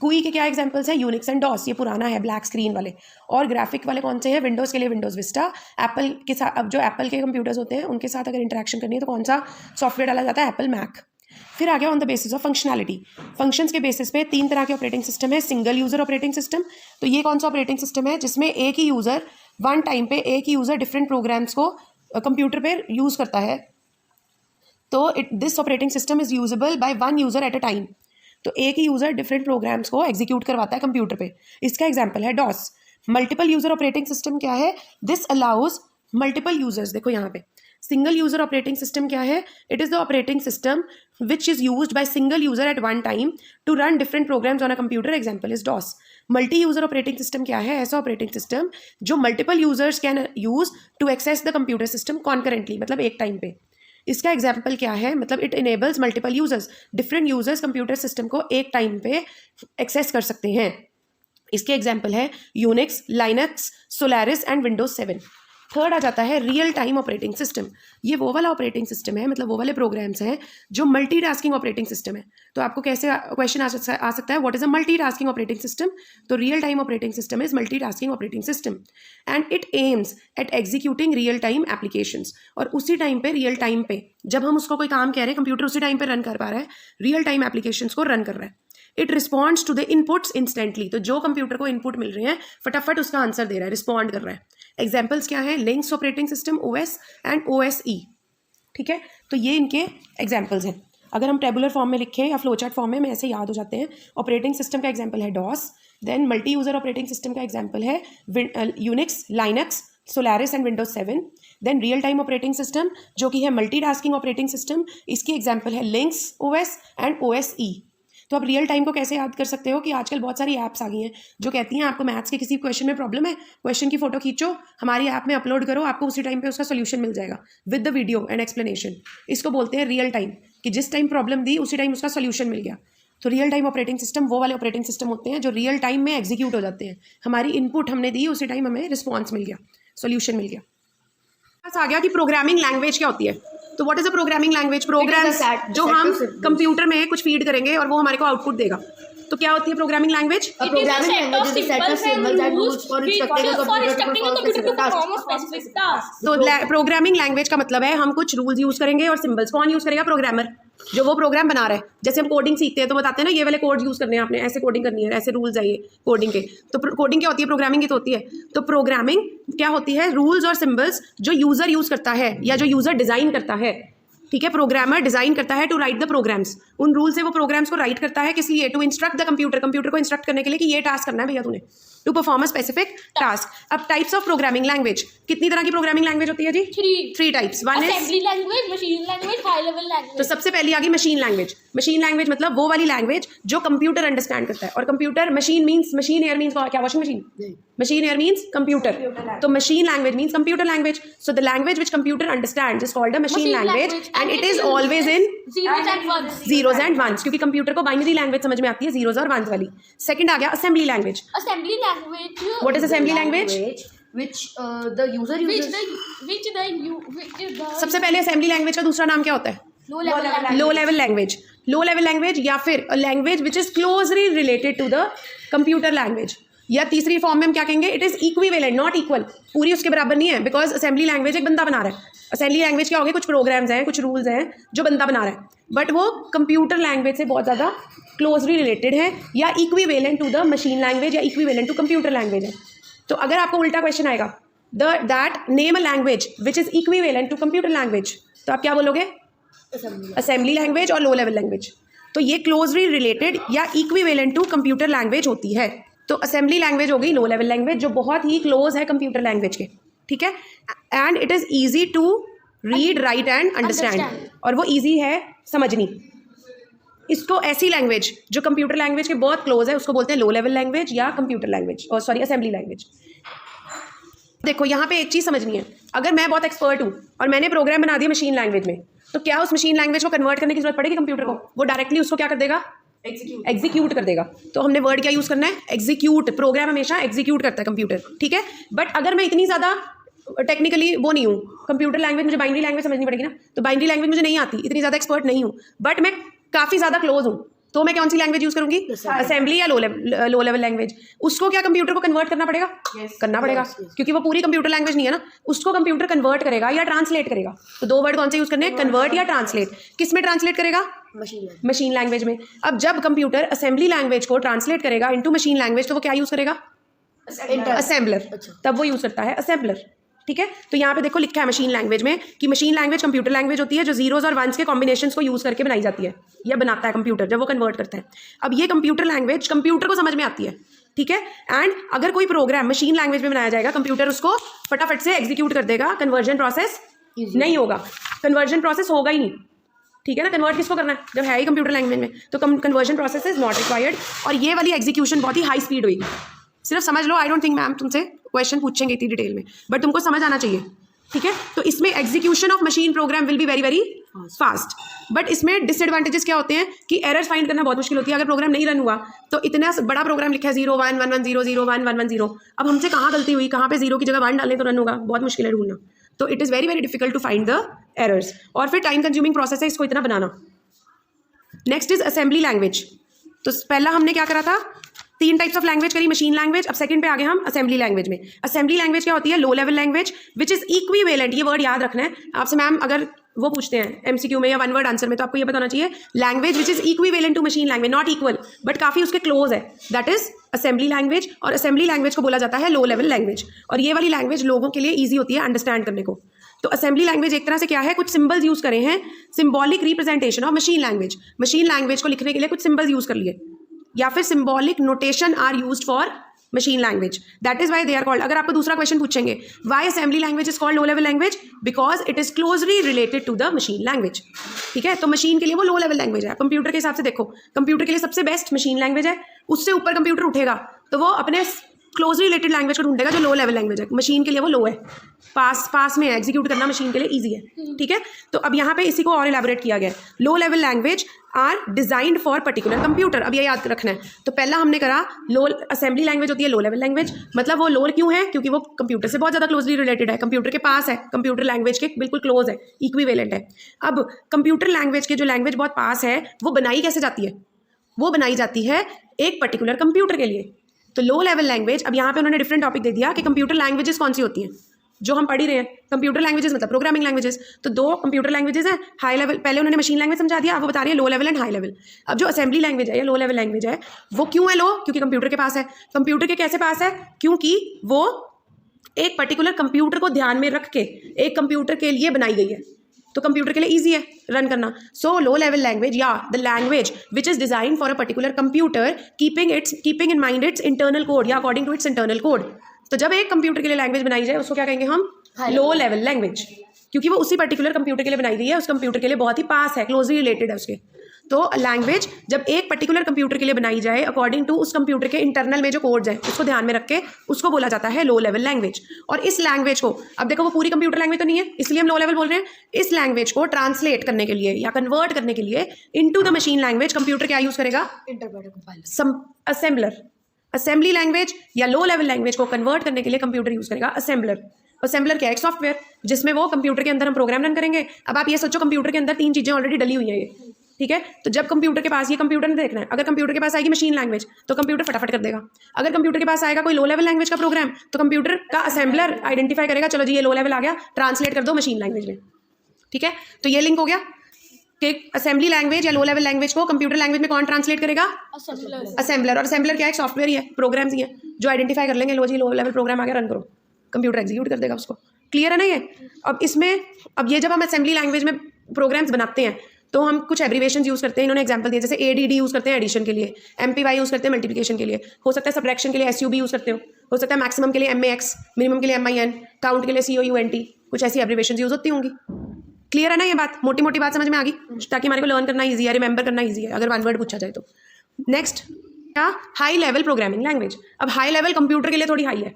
CUI के क्या एग्जांपल्स हैं, यूनिक्स एंड डॉस, ये पुराना है ब्लैक स्क्रीन वाले, और ग्राफिक वाले कौन से हैं, विंडोज़ के लिए विंडोज़ विस्टा, एप्पल के साथ, अब जो एप्पल के कंप्यूटर्स होते हैं उनके साथ अगर इंटरैक्शन करनी है तो कौन सा सॉफ्टवेयर डाला जाता है, एप्पल मैक। फिर आ गया on the basis of functionality, functions के बेसिस पे 3 तरह के ऑपरेटिंग सिस्टम है, सिंगल यूजर ऑपरेटिंग सिस्टम, तो ये कौन सा ऑपरेटिंग सिस्टम है जिसमें एक ही यूजर वन टाइम पे एक ही यूजर डिफरेंट प्रोग्राम्स को कंप्यूटर पे यूज करता है, तो this operating system is usable by one user at a time, तो एक ही यूजर डिफरेंट प्रोग्राम्स को एग्जीक्यूट करवाता है कंप्यूटर पे। इसका एग्जांपल है DOS. Multiple user operating system क्या है, दिस अलाउज मल्टीपल यूजर्स, देखो यहाँ पे सिंगल यूजर ऑपरेटिंग सिस्टम क्या है, it is the operating system which is used by single user at one time to run different programs on a computer, example is DOS. Multi user operating system क्या है, ऐसा operating system जो multiple users can use to access the computer system concurrently, मतलब एक time पे। इसका example क्या है, मतलब it enables multiple users, different users computer system को एक टाइम पे एक्सेस कर सकते हैं। इसके एग्जाम्पल है Unix, Linux, Solaris and Windows 7। Third आ जाता है रियल टाइम ऑपरेटिंग सिस्टम, ये वो वाला ऑपरेटिंग सिस्टम है, मतलब वो वाले प्रोग्राम्स हैं जो मल्टीटास्किंग ऑपरेटिंग सिस्टम है। तो आपको कैसे क्वेश्चन आ सकता है, what is a multitasking operating system, तो real time operating system is multitasking operating system and it aims at executing real time applications, और उसी टाइम पे रियल टाइम पे जब हम उसको कोई काम कह रहे हैं कंप्यूटर उसी टाइम पे रन कर पा रहा है, रियल टाइम एप्लीकेशंस को रन कर रहा है। It responds to the inputs instantly, तो जो कंप्यूटर को इनपुट मिल रहे हैं फटाफट उसका आंसर दे रहा है, रिस्पॉन्ड कर रहा है। एग्जाम्पल्स क्या है, Linux operating system, OS and OSE, ठीक है। तो ये इनके एग्जाम्पल्स हैं। अगर हम टेबुलर फॉर्म में लिखें या फ्लोचार्ट फॉर्म में ऐसे याद हो जाते हैं। ऑपरेटिंग सिस्टम का एग्जाम्पल है DOS, then multi user operating system का एग्जाम्पल है Unix, Linux, Solaris and Windows 7। Then real time operating system जो कि है मल्टीटास्किंग ऑपरेटिंग सिस्टम, इसकी एग्जाम्पल है लिनक्स ओएस एंड ओएसई। तो आप रियल टाइम को कैसे याद कर सकते हो कि आजकल बहुत सारी ऐप्स आ गई हैं जो कहती हैं आपको मैथ्स के किसी क्वेश्चन में प्रॉब्लम है, क्वेश्चन की फोटो खींचो, हमारी ऐप में अपलोड करो, आपको उसी टाइम पे उसका सोल्यूशन मिल जाएगा with the video and explanation. इसको बोलते हैं रियल टाइम, कि जिस टाइम प्रॉब्लम दी उसी टाइम उसका सोल्यूशन मिल गया। तो रियल टाइम ऑपरेटिंग सिस्टम वो वाले ऑपरेटिंग सिस्टम होते हैं जो रियल टाइम में एग्जीक्यूट हो जाते हैं, हमारी इनपुट हमने दी उसी टाइम हमें रिस्पॉन्स मिल गया, सोल्यूशन मिल गया। बस आ गया कि प्रोग्रामिंग लैंग्वेज क्या होती है। तो what is a programming language, programs जो हम कंप्यूटर में कुछ फीड करेंगे और वो हमारे को आउटपुट देगा। तो क्या होती है प्रोग्रामिंग लैंग्वेज, तो प्रोग्रामिंग लैंग्वेज का मतलब है हम कुछ रूल्स यूज करेंगे और सिंबल्स। कौन यूज करेगा, प्रोग्रामर, जो वो प्रोग्राम बना रहा है। जैसे हम कोडिंग सीखते हैं तो बताते हैं ना ये वाले कोड यूज करने हैं आपने, ऐसे कोडिंग करनी है, ऐसे रूल्स है ये कोडिंग के। तो कोडिंग क्या होती है, प्रोग्रामिंग की तो होती है। तो प्रोग्रामिंग क्या होती है, रूल्स और सिंबल्स जो यूजर यूज करता है या जो यूजर डिजाइन करता है, ठीक है। प्रोग्रामर डिजाइन करता है टू राइट द प्रोग्राम्स, उन रूल से वो प्रोग्राम्स को राइट करता है, किस लिए, to instruct the computer, computer को इंस्ट्रक्ट करने के लिए कि ये टास्क करना है भैया तूने, to perform a specific task. अब टाइप्स ऑफ प्रोग्रामिंग लैंग्वेज, कितनी तरह की प्रोग्रामिंग लैंग्वेज होती है जी, three types. One is assembly language, machine language, high level language. तो सबसे पहली आ गई मशीन लैंग्वेज। मशीन लैंग्वेज मतलब वो वाली लैंग्वेज जो कंप्यूटर अंडरस्टैंड करता है, और computer, machine means, machine air means क्या, washing machine, machine air means computer, तो machine language means computer language. So the language which computer understands is called a machine language and it is always in zeros and ones, क्योंकि computer को binary language समझ में आती है, zeros और once वाली। Second आ गया assembly language. Assembly language, what is assembly language, which the user uses, सबसे पहले असेंबली लैंग्वेज का दूसरा नाम क्या होता है, low level language. Low level language या फिर a language which is closely related to the computer language. या तीसरी फॉर्म में हम क्या कहेंगे, it is equivalent, not equal, पूरी उसके बराबर नहीं है, बिकॉज असेंबली लैंग्वेज एक बंदा बना रहा है। असेंबली लैंग्वेज क्या हो गया, कुछ प्रोग्राम्स हैं, कुछ रूल्स हैं जो बंदा बना रहा है, बट वो कंप्यूटर लैंग्वेज से बहुत ज़्यादा क्लोजली रिलेटेड है या equivalent to the machine language या इक्विवेलेंट टू कंप्यूटर लैंग्वेज है। तो अगर आपको उल्टा क्वेश्चन आएगा, that name a language which is equivalent to computer language, तो आप क्या बोलोगे, असेंबली लैंग्वेज और लो लेवल लैंग्वेज। तो ये क्लोजली रिलेटेड या इक्विवेलेंट टू कंप्यूटर लैंग्वेज होती है। तो असेंबली लैंग्वेज हो गई लो लेवल लैंग्वेज, जो बहुत ही क्लोज है कंप्यूटर लैंग्वेज के, ठीक है। And it is easy to read, write and understand, और वो ईजी है समझनी। इसको ऐसी लैंग्वेज जो कंप्यूटर लैंग्वेज के बहुत क्लोज है उसको बोलते हैं लो लेवल लैंग्वेज या कंप्यूटर लैंग्वेज, और सॉरी असेंबली लैंग्वेज। देखो यहाँ पे एक चीज़ समझनी है, अगर मैं बहुत एक्सपर्ट हूँ और मैंने प्रोग्राम बना दिया मशीन लैंग्वेज में, तो क्या उस मशीन लैंग्वेज को कन्वर्ट करने की जरूरत पड़ेगी कंप्यूटर को? वो डायरेक्टली उसको क्या कर देगा, एग्जीक्यूट कर देगा। तो हमने वर्ड क्या यूज़ करना है, एग्जीक्यूट। प्रोग्राम हमेशा एग्जीक्यूट करता है कंप्यूटर, ठीक है। बट अगर मैं इतनी ज़्यादा टेक्निकली वो नहीं हूँ, कंप्यूटर लैंग्वेज मुझे बाइनरी लैंग्वेज समझनी पड़ेगी ना, तो बाइनरी लैंग्वेज मुझे नहीं आती, इतनी ज़्यादा एक्सपर्ट नहीं हूँ, बट मैं काफ़ी ज़्यादा क्लोज हूँ, तो मैं कौन सी लैंग्वेज यूज़ करूँगी, असेंबली या लो लेवल लैंग्वेज। उसको क्या कंप्यूटर को कन्वर्ट करना पड़ेगा, करना पड़ेगा, क्योंकि वो पूरी कंप्यूटर लैंग्वेज नहीं है ना, उसको कंप्यूटर कन्वर्ट करेगा या ट्रांसलेट करेगा। तो दो वर्ड कौन से यूज़ करने हैं, कन्वर्ट या ट्रांसलेट। किस में ट्रांसलेट करेगा, मशीन लैंग्वेज में। अब जब कंप्यूटर असेंबली लैंग्वेज को ट्रांसलेट करेगा इनटू मशीन लैंग्वेज, तो वो क्या यूज़ करेगा, असेंबलर, तब वो यूज़ करता है असेंबलर, ठीक है। तो यहाँ पे देखो लिखा है मशीन लैंग्वेज में कि मशीन लैंग्वेज कंप्यूटर लैंग्वेज होती है जो जीरोज और वंस के कॉम्बिनेशंस को यूज़ करके बनाई जाती है या बनाता है कंप्यूटर जब वो कन्वर्ट करता है। अब ये कंप्यूटर लैंग्वेज कंप्यूटर को समझ में आती है, ठीक है। एंड अगर कोई प्रोग्राम मशीन लैंग्वेज में बनाया जाएगा, कंप्यूटर उसको फटाफट से एग्जीक्यूट कर देगा, कन्वर्जन प्रोसेस नहीं होगा, कन्वर्जन प्रोसेस होगा ही नहीं, ठीक है ना। कन्वर्ट किसको करना है, जब है ही कंप्यूटर लैंग्वेज में, तो conversion process is not required. और ये वाली एग्जीक्यूशन बहुत ही हाई स्पीड हुई, सिर्फ समझ लो। आई डोंट थिंक मैम तुमसे क्वेश्चन पूछेंगे इतनी डिटेल में, बट तुमको समझ आना चाहिए, ठीक है। तो इसमें execution of machine program will be very very fast, but इसमें डिसएडवांटेजेस क्या होते हैं कि एरर्स फाइंड करना बहुत मुश्किल होती है। अगर प्रोग्राम नहीं रन हुआ तो इतना बड़ा प्रोग्राम लिखा है 0 1 1 1 0 0 1 1 1 0, अब हमसे कहाँ गलती हुई, कहाँ पे 0 की जगह 1 डालें तो रन होगा, बहुत मुश्किल है ढूंढना। तो it is very very difficult to find the errors, और फिर टाइम कंज्यूमिंग प्रोसेस है इसको इतना बनाना। Next is assembly language. तो पहला हमने क्या करा था, 3 टाइप्स ऑफ लैंग्वेज करी, मशीन लैंग्वेज। अब सेकंड पे आ गए हम असेंबली लैंग्वेज में। असेंबली लैंग्वेज क्या होती है, low level language which is equivalent, ये वर्ड याद रखना है आपसे। मैम अगर वो पूछते हैं एमसीक्यू में या वन वर्ड आंसर में, तो आपको ये बताना चाहिए language which is equivalent to machine language, not equal, but काफ़ी उसके क्लोज है, दैट इज असेंबली लैंग्वेज। और असेंबली लैंग्वेज को बोला जाता है लो लेवल लैंग्वेज, और ये वाली लैंग्वेज लोगों के लिए ईजी होती है अंडरस्टैंड करने को। तो असेंबली लैंग्वेज एक तरह से क्या है, कुछ सिंबल्स यूज करे हैं, symbolic representation of machine language. Machine language को लिखने के लिए कुछ सिंबल्स यूज कर लिए, या फिर symbolic notation are used for machine language, that is why they are called. अगर आपको दूसरा क्वेश्चन पूछेंगे why assembly language is called low level language, because it is closely related to the machine language, ठीक है। तो machine के लिए वो लो लेवल लैंग्वेज है। कंप्यूटर के हिसाब से देखो, कंप्यूटर के लिए सबसे बेस्ट मशीन लैंग्वेज है, उससे ऊपर कंप्यूटर उठेगा तो वो अपने क्लोजली रिलेटेड लैंग्वेज को ढूंढेगा जो लो लेवल लैंग्वेज है। मशीन के लिए वो लो है, पास में है, एग्जीक्यूट करना मशीन के लिए ईजी है, ठीक है। तो अब यहाँ पे इसी को और इलेबोरेट किया गया है, low level language are designed for particular computer. अब ये याद रखना है। तो पहला हमने करा लो असेंबली लैंग्वेज होती है लो लेवल लैंग्वेज, मतलब वो लो क्यों है, क्योंकि वो कंप्यूटर से बहुत ज़्यादा क्लोजली रिलेटेड है, कंप्यूटर के पास है, कंप्यूटर लैंग्वेज के बिल्कुल क्लोज है, इक्विवेलेंट है। अब कंप्यूटर लैंग्वेज के जो लैंग्वेज बहुत पास है वो बनाई कैसे जाती है, वो बनाई जाती है एक पर्टिकुलर कंप्यूटर के लिए। तो लो लेवल लैंग्वेज, अब यहाँ पे उन्होंने डिफरेंट टॉपिक दे दिया कि कंप्यूटर लैंग्वेजेस कौन सी होती हैं जो हम पढ़ ही रहे हैं। कंप्यूटर लैंग्वेजेस मतलब प्रोग्रामिंग लैंग्वेजेस, तो 2 कंप्यूटर लैंग्वेजेस हैं, हाई लेवल, पहले उन्होंने मशीन लैंग्वेज समझा दिया, अब वो बता रही है low level and high level. अब जो असेंबली लैंग्वेज है या लो लेवल लैंग्वेज है वो क्यों है लो, क्योंकि कंप्यूटर के पास है। कंप्यूटर के कैसे पास है, क्योंकि वो एक पर्टिकुलर कंप्यूटर को ध्यान में रख के एक कंप्यूटर के लिए बनाई गई है, तो कंप्यूटर के लिए ईजी है रन करना। सो लो लेवल लैंग्वेज या the language which is design for a particular computer keeping in mind its internal code या according to its internal code. तो जब एक कंप्यूटर के लिए लैंग्वेज बनाई जाए उसको क्या कहेंगे हम, लो लेवल लैंग्वेज, क्योंकि वो उसी पर्टिकुलर कंप्यूटर के लिए बनाई गई है, उस कंप्यूटर के लिए बहुत ही पास है, क्लोजली रिलेटेड है उसके। तो लैंग्वेज जब एक पर्टिकुलर कंप्यूटर के लिए बनाई जाए अकॉर्डिंग टू उस कंप्यूटर के इंटरनल में जो कोड्स हैं उसको ध्यान में रख के उसको बोला जाता है लो लेवल लैंग्वेज। और इस लैंग्वेज को, अब देखो वो पूरी कंप्यूटर लैंग्वेज तो नहीं है इसलिए हम लो लेवल बोल रहे हैं, इस लैंग्वेज को ट्रांसलेट करने के लिए या कन्वर्ट करने के लिए into the machine language computer क्या यूज करेगा, असेंबलर। असेंबली लैंग्वेज या लो लेवल लैंग्वेज को कन्वर्ट करने के लिए कंप्यूटर यूज करेगा असेंबलर। असेंबलर क्या है, एक सॉफ्टवेयर जिसमें वो कंप्यूटर के अंदर हम प्रोग्राम रन करेंगे। अब आप ये सोचो कंप्यूटर के अंदर 3 चीजें ऑलरेडी डली हुई हैं, ये ठीक है। तो जब कंप्यूटर के पास, ये कंप्यूटर ने देखना है, अगर कंप्यूटर के पास आएगी मशीन लैंग्वेज तो कंप्यूटर फटाफट कर देगा। अगर कंप्यूटर के पास आएगा कोई लो लेवल लैंग्वेज का प्रोग्राम तो कंप्यूटर का असेंबलर आइडेंटिफाई करेगा, चलो जी ये लो लेवल आ गया, ट्रांसलेट कर दो मशीन लैंग्वेज में, ठीक है। तो ये लिंक हो गया कि असेंबली लैंग्वेज या लो लेवल लैंग्वेज को कंप्यूटर लैंग्वेज में कौन ट्रांसलेट करेगा? असेंबलर। और असेंबलर क्या है? एक सॉफ्टवेयर ही है, प्रोग्राम्स ही है जो आइडेंटिफाई कर लेंगे, लो जी लो लेवल प्रोग्राम आ गया, रन करो, कंप्यूटर एग्जीक्यूट कर देगा उसको। क्लियर है ना ये? अब इसमें, अब ये जब हम असेंबली लैंग्वेज में प्रोग्राम्स बनाते हैं तो हम कुछ एब्रीवेशन यूज़ करते हैं। इन्होंने एग्जांपल दिए, जैसे ADD यूज़ करते हैं एडिशन के लिए, MPY यूज़ करते हैं मल्टीप्लिकेशन के लिए, हो सकता है सब्ट्रैक्शन के लिए SUB यूज़ करते हो सकता है मैक्सिमम के लिए MAX, मिनिमम के लिए MIN, काउंट के लिए COUNT, कुछ ऐसी एब्रीवेशन यूज़ होती होंगी। क्लियर है ना ये बात? मोटी मोटी बात समझ में आ गई, ताकि हमारे को लर्न करना ईजी है, रिमेंबर करना ईजी है अगर वन वर्ड पूछा जाए तो। नेक्स्ट क्या? High level programming language. अब हाई लेवल कंप्यूटर के लिए थोड़ी हाई है,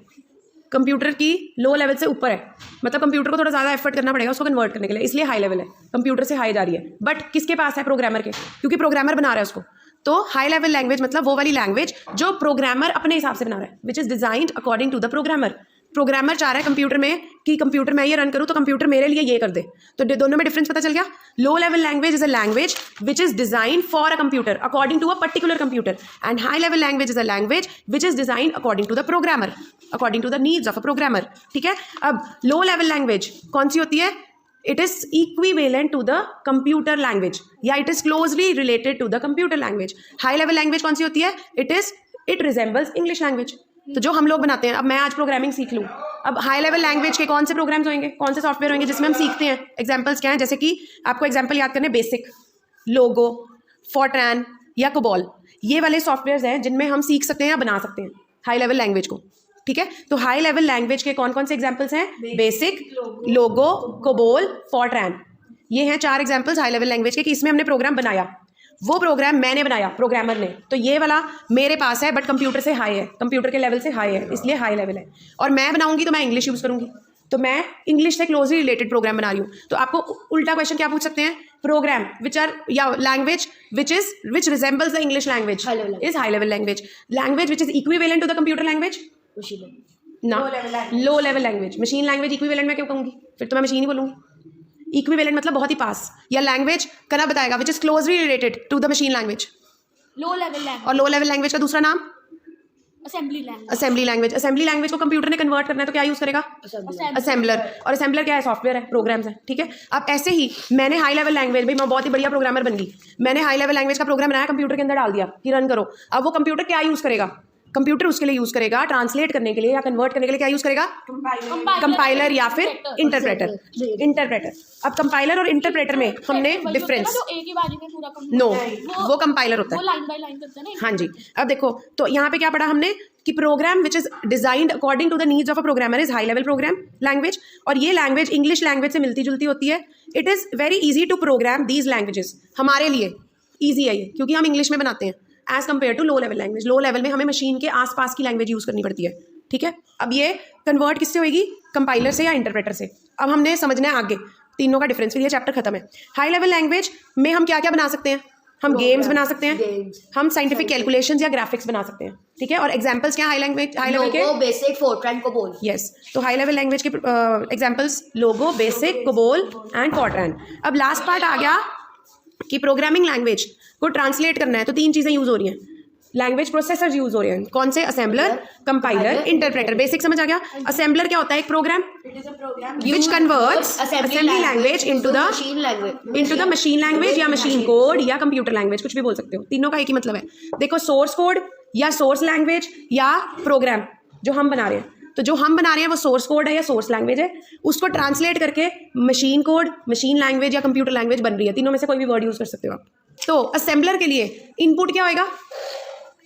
कंप्यूटर की लो लेवल से ऊपर है, मतलब कंप्यूटर को थोड़ा ज़्यादा एफर्ट करना पड़ेगा उसको कन्वर्ट करने के लिए, इसलिए हाई लेवल है, कंप्यूटर से हाई जा रही है। बट किसके पास है? प्रोग्रामर के, क्योंकि प्रोग्रामर बना रहा है उसको। तो हाई लेवल लैंग्वेज मतलब वो वाली लैंग्वेज जो प्रोग्रामर अपने हिसाब से बना रहा है, which is designed according to the programmer. Programmer चाह रहा है कंप्यूटर में कि कंप्यूटर मैं ये रन करूँ तो कंप्यूटर मेरे लिए ये कर दे। तो दोनों में डिफरेंस पता चल गया। Low level language is a language which is designed for a computer according to a particular computer, and high level language is a language which is designed according to the programmer, according to the needs of a programmer, ठीक है। अब लो level language कौन सी होती है? It is equivalent to the computer language, या it is closely related to the computer language. High level language कौन सी होती है? It resembles English language. तो जो हम लोग बनाते हैं, अब मैं आज प्रोग्रामिंग सीख लूँ, अब हाई लेवल लैंग्वेज के कौन से प्रोग्राम्स होंगे, कौन से सॉफ्टवेयर होंगे जिसमें हम सीखते हैं? एग्जांपल्स क्या हैं? जैसे कि आपको एग्जांपल याद करने, बेसिक, लोगो, फॉर्ट्रैन या कोबॉल, ये वाले सॉफ्टवेयर्स हैं जिनमें हम सीख सकते हैं या बना सकते हैं हाई लेवल लैंग्वेज को, ठीक है। तो हाई लेवल लैंग्वेज के कौन कौन से एग्जांपल्स हैं? बेसिक, लोगो, कोबॉल, फॉर्ट्रैन, ये हैं 4 एग्जांपल्स हाई लेवल लैंग्वेज के कि इसमें हमने प्रोग्राम बनाया। वो प्रोग्राम मैंने बनाया, प्रोग्रामर ने, तो ये वाला मेरे पास है बट कंप्यूटर से हाई है, कंप्यूटर के लेवल से हाई है, इसलिए हाई लेवल है। और मैं बनाऊंगी तो मैं इंग्लिश यूज़ करूंगी, तो मैं इंग्लिश से क्लोजली रिलेटेड प्रोग्राम बना रही हूँ। तो आपको उल्टा क्वेश्चन क्या पूछ सकते हैं? प्रोग्राम विच आर, या language which resembles the English language is high level language. Language which is equivalent to the computer language ना, low level language. Machine language equivalent मैं क्यों कहूँगी? फिर तो मैं मशीन ही बोलूँगी। इक्विवेलेंट मतलब बहुत ही पास, या लैंग्वेज करना बताएगा which is closely related to the machine language. Low level language. और लो लेवल लैंग्वेज का दूसरा नाम? Assembly language. Assembly language. Assembly language को कंप्यूटर ने कन्वर्ट करना है तो क्या यूज़ करेगा? असेंबलर। और असेंबलर क्या है? सॉफ्टवेयर है, प्रोग्राम्स है, ठीक है। अब ऐसे ही मैंने हाई लेवल लैंग्वेज, भाई मैं बहुत ही बढ़िया प्रोग्रामर बन गई, मैंने हाई लेवल लैंग्वेज का प्रोग्राम बनाया, कंप्यूटर के अंदर डाल दिया कि रन करो। अब वो कंप्यूटर क्या यूज़ करेगा? कंप्यूटर उसके लिए यूज़ करेगा ट्रांसलेट करने के लिए या कन्वर्ट करने के लिए क्या यूज़ करेगा? कंपाइलर या फिर इंटरप्रेटर। अब कंपाइलर और इंटरप्रेटर में हमने डिफरेंस, नो, वो कंपाइलर होता है, लाइन बाय लाइन करता है ना। हाँ जी। अब देखो, तो यहाँ पे क्या पढ़ा हमने कि program which is designed according to the needs of a programmer is high level program language. और ये लैंग्वेज इंग्लिश लैंग्वेज से मिलती जुलती होती है। It is very easy to program these languages, हमारे लिए ईजी है ये, क्योंकि हम इंग्लिश में बनाते हैं, as compare to low level language. Low level में हमें मशीन के आसपास की लैंग्वेज यूज़ करनी पड़ती है, ठीक है। अब ये कन्वर्ट किससे होगी? कंपाइलर से या इंटरप्रेटर से। अब हमने समझना है आगे तीनों का डिफरेंस, फिर ये चैप्टर खत्म है। हाई लेवल लैंग्वेज में हम क्या क्या बना सकते हैं? हम गेम्स बना सकते हैं, हम साइंटिफिक कैलकुलेशंस या ग्राफिक्स बना सकते हैं, ठीक है। और एग्जांपल्स क्या हाई लेवल के? BASIC, Fortran, COBOL. यस, तो हाई लेवल लैंग्वेज के एग्जांपल्स लोगो, बेसिक, कोबॉल एंड फॉर्ट्रैन। अब लास्ट पार्ट आ गया कि प्रोग्रामिंग लैंग्वेज को ट्रांसलेट करना है तो 3 चीज़ें यूज़ हो रही हैं, लैंग्वेज प्रोसेसर यूज़ हो रहे हैं। कौन से? Assembler, compiler, interpreter. बेसिक समझ आ गया। असेंबलर क्या होता है? एक program which converts assembly language into the machine language या मशीन कोड या कंप्यूटर लैंग्वेज, कुछ भी बोल सकते हो, तीनों का एक ही मतलब है। देखो, सोर्स कोड या सोर्स लैंग्वेज या प्रोग्राम जो हम बना रहे हैं, तो जो हम बना रहे हैं वो सोर्स कोड है या सोर्स लैंग्वेज है, उसको ट्रांसलेट करके मशीन कोड, मशीन लैंग्वेज या कंप्यूटर लैंग्वेज बन रही है। तीनों में से कोई भी वर्ड यूज़ कर सकते हो आप। तो असेंबलर के लिए इनपुट क्या होएगा?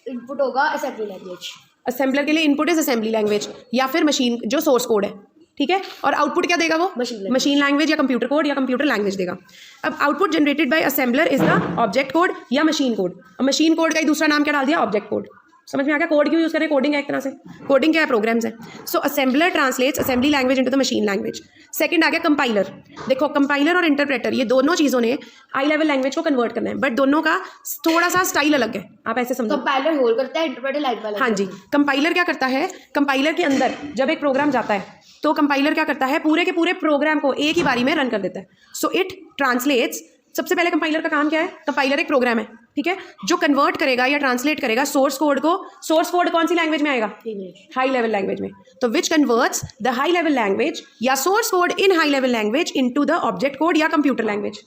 इनपुट होगा असेंबली लैंग्वेज। असेंबलर के लिए इनपुट इज असेंबली लैंग्वेज या फिर मशीन जो सोर्स कोड है, ठीक है। और आउटपुट क्या देगा वो? मशीन लैंग्वेज या कंप्यूटर कोड या कंप्यूटर लैंग्वेज देगा। अब output generated by assembler is the object code या मशीन कोड। अब मशीन कोड का ही दूसरा नाम क्या डाल दिया? Object code. समझ में आ गया? कोड क्यों यूज़ करें? कोडिंग है एक तरह से। कोडिंग क्या है? प्रोग्राम्स है। So assembler translates assembly language into the machine language. Second आ गया कंपाइलर। देखो, कंपाइलर और इंटरप्रेटर, ये दोनों चीज़ों ने हाई लेवल लैंग्वेज को कन्वर्ट करना है, बट दोनों का थोड़ा सा स्टाइल अलग है, आप ऐसे समझो। कंपाइलर होल्ड करता है, इंटरप्रेटर लाइन बाय लाइन। हाँ जी। कंपाइलर क्या करता है? कंपाइलर के अंदर जब एक प्रोग्राम जाता है तो कंपाइलर क्या करता है? पूरे के पूरे प्रोग्राम को एक ही बारी में रन कर देता है। सो इट ट्रांसलेट्स सबसे पहले कंपाइलर का काम क्या है? कंपाइलर एक प्रोग्राम है, ठीक है, जो कन्वर्ट करेगा या ट्रांसलेट करेगा सोर्स कोड को। सोर्स कोड कौन सी लैंग्वेज में आएगा? इंग्लिश। हाई लेवल लैंग्वेज में। तो which converts the high level language या source code in high level language into the object code या कंप्यूटर लैंग्वेज,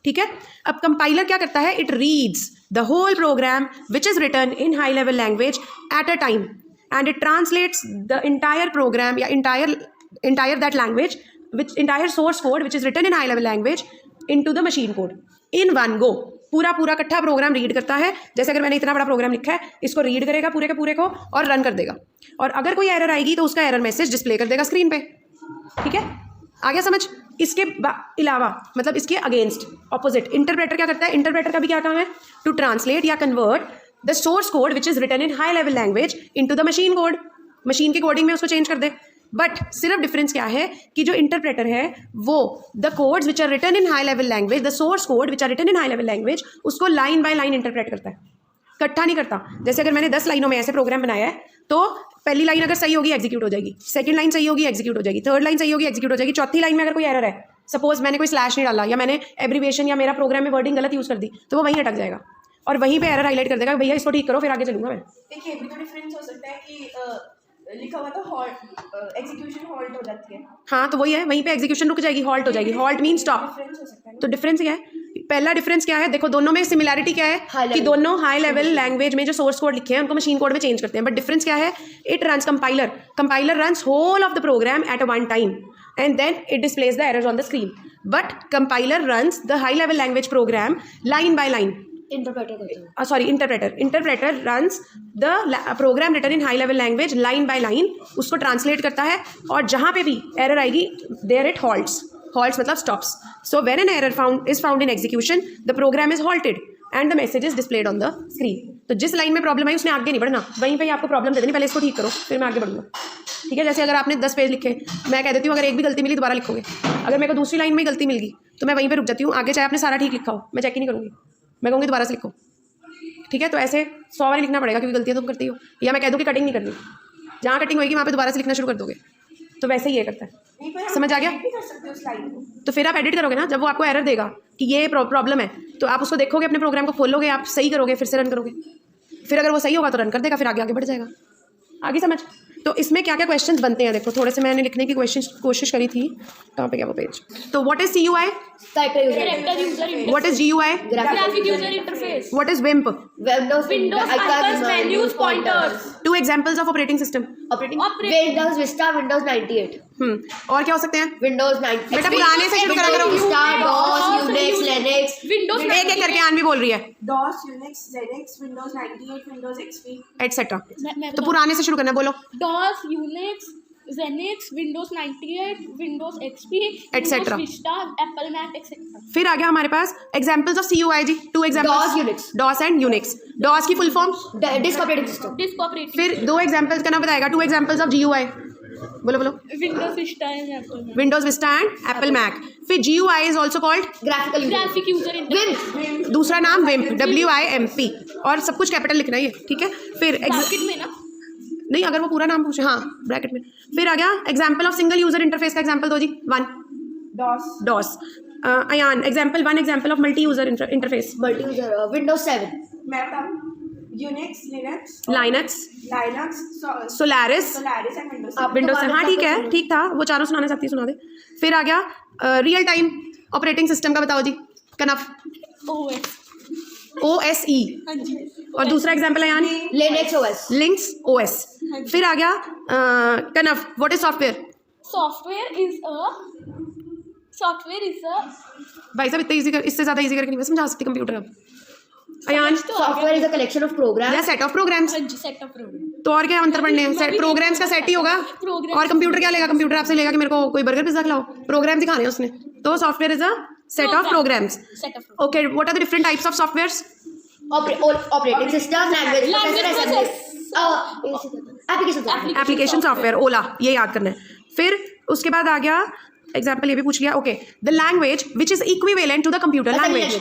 ठीक है। अब कंपाइलर क्या करता है? It reads the whole program which is written in high level language at a time and it translates the entire program या entire that language which entire source code which is written in high level language into the machine code in one go. पूरा इकट्ठा programme read करता है। जैसे अगर मैंने इतना बड़ा प्रोग्राम लिखा है, इसको रीड करेगा पूरे के पूरे को और रन कर देगा, और अगर कोई एरर आएगी तो उसका एरर मैसेज डिस्प्ले कर देगा स्क्रीन पे, ठीक है। आ गया समझ? इसके अलावा मतलब इसके अगेंस्ट ऑपोजिट इंटरप्रेटर क्या करता है? इंटरप्रेटर का भी क्या काम है? टू ट्रांसलेट या convert the source code which is written in high level language into the machine code. Machine की कोडिंग में उसको चेंज कर दे। बट सिर्फ डिफरेंस क्या है कि जो इंटरप्रेटर है वो the codes which are written in high level language, the source code which are written in high level language, उसको लाइन बाय लाइन इंटरप्रेट करता है, इकट्ठा नहीं करता। जैसे अगर मैंने 10 लाइनों में ऐसे प्रोग्राम बनाया है तो पहली लाइन अगर सही होगी एग्जीक्यूट हो जाएगी, सेकंड लाइन सही होगी एग्जीक्यूट हो जाएगी, थर्ड लाइन सही होगी एग्जीक्यूट हो जाएगी, चौथी लाइन में अगर कोई एरर है, सपोज मैंने कोई स्लैश नहीं डाला या मैंने एब्रीविएशन या मेरा प्रोग्राम में वर्डिंग गलत यूज़ कर दी, तो वो वहीं अटक जाएगा और वहीं पे एरर हाईलाइट कर देगा, भैया इसको ठीक करो फिर आगे चलूंगा मैं। देखिए भी तो डिफरेंस हो सकता है कि लिखा हुआ तो हॉल्ट, एग्जीक्यूशन हॉल्ट हो जाती है। हाँ तो वही है, वहीं पे एग्जीक्यूशन रुक जाएगी, हॉल्ट हो जाएगी। Halt mean stop. डिफरेंस हो सकता है। तो डिफरेंस क्या है? पहला डिफरेंस क्या है? देखो दोनों में सिमिलैरिटी क्या है कि दोनों हाई लेवल लैंग्वेज में जो सोर्स कोड लिखे हैं उनको मशीन कोड में चेंज करते हैं। बट डिफरेंस क्या है? It runs compiler runs whole of the program at a one time and then it displays the errors on the screen. But compiler runs the high level language program line by line. Interpreter runs the program written in high level language line by line, उसको translate करता है और जहाँ पे भी error आएगी there it halts मतलब stops. So when an error is found in execution the program is halted and the message is displayed on the screen. तो जिस लाइन में प्रॉब्लम आई उसने आगे नहीं बढ़ना, वहीं पे ही आपको प्रॉब्लम दे देनी, पहले इसको ठीक करो फिर मैं आगे बढ़ूंगा, ठीक है। जैसे अगर आपने 10 पेज लिखे, मैं कह देती हूँ अगर एक भी गलती मिली दोबारा लिखोगे, अगर मेरे को दूसरी लाइन में गलती मिल गई तो मैं वहीं पे रुक जाती हूँ, आगे चाहे आपने सारा ठीक लिखा हो मैं चेक ही नहीं करूँगी, मैं कहूँगी दोबारा से लिखो, ठीक है। तो ऐसे 100 बार लिखना पड़ेगा क्योंकि गलतियाँ तुम करती हो, या मैं कह दूँ कि कटिंग नहीं करनी, जहाँ कटिंग होगी वहाँ पे दोबारा से लिखना शुरू कर दोगे। तो वैसे ही ये करता है, समझ आ गया? भी कर सकते हो उस लाइन को। तो फिर आप एडिट करोगे ना, जब वो आपको एरर देगा कि ये प्रॉब्लम है तो आप उसको देखोगे, अपने प्रोग्राम को खोलोगे, आप सही करोगे, फिर से रन करोगे, फिर अगर वो सही होगा तो रन कर देगा, फिर आगे बढ़ जाएगा। आगे समझ? तो इसमें क्या क्या क्वेश्चंस बनते हैं देखो, थोड़े से मैंने लिखने की कोशिश करी थी, कहाँ पे क्या वो पेज। तो what is CUI? Character user interface. What is GUI? Graphic user interface. What is WIMP? Windows icons, menus, pointers. 2 examples of operating system. Windows Vista, Windows 98, और क्या हो सकते हैं? Windows 98, बेटा पुराने से शुरू करा करो। Vista, DOS, Unix, Linux, Windows एक एक करके आनवी बोल रही है, DOS, Unix, Linux, Windows 98, Windows XP। Etcetera. मैं तो पुराने से शुरू करना, बोलो। DOS, Unix, Xenix, Windows 98, Windows XP, Etc. Windows Vista, Apple Mac, etc. फिर आ गया हमारे पास एग्जांपल्स ऑफ CUI जी, 2 examples. DOS, Unix. DOS and Unix. DOS की full form? Disk Operating System, Disk operating. फिर 2 एग्जांपल्स का नाम बताएगा, 2 एग्जांपल्स ऑफ GUI, बोलो। Windows Vista and Apple Mac. Windows Vista and Apple Mac. फिर GUI is also called Graphical User, Graphic user interface. WIMP, दूसरा नाम WIMP, WIMP, और सब कुछ कैपिटल लिखना है ये, ठीक है। फिर Bracket में ना नहीं, अगर वो पूरा नाम पूछे, हाँ ब्रैकेट में। फिर आ गया example of single user interface का एग्जाम्पल दो जी। 1 DOS। Ayaan example 1 example of multi user interface. multi-user, Windows 7, मैं बताऊँ, Unix, Linux, Linux, Solaris Solaris and Windows। Windows से। हाँ ठीक है, ठीक था, वो चारों सुनाने चाहती है, सुना दे। फिर आ गया रियल टाइम ऑपरेटिंग सिस्टम का, बताओ जी। कनफ, OS. OSE। हाँ जी. और दूसरा एग्जाम्पल है यान Linux OS, लिंक्स OS। फिर आ गया कनफ, what is software? Software is a भाई साहब इतना इजी कर, इससे ज़्यादा इजी करके नहीं मैं समझा सकती कंप्यूटर। अब Ayaan software is a collection of programs, या सेट ऑफ प्रोग्राम्स। हाँ जी, set of program. तो और क्या अंतर पढ़ने हैं? सेट प्रोग्राम्स का सेट ही होगा। Programs. और कंप्यूटर क्या लेगा? कंप्यूटर आपसे लेगा कि मेरे को कोई बर्गर पिज्जा खिलाओ, प्रोग्राम दिखाने हैं उसने। तो software is a set of programs. Set of program. Okay, what are the different types of softwares? operating system, language Language application, application software, ओला, ये याद करना है। फिर उसके बाद आ गया एग्जाम्पल, ये भी पूछ लिया। Okay, the language which is equivalent to the computer language,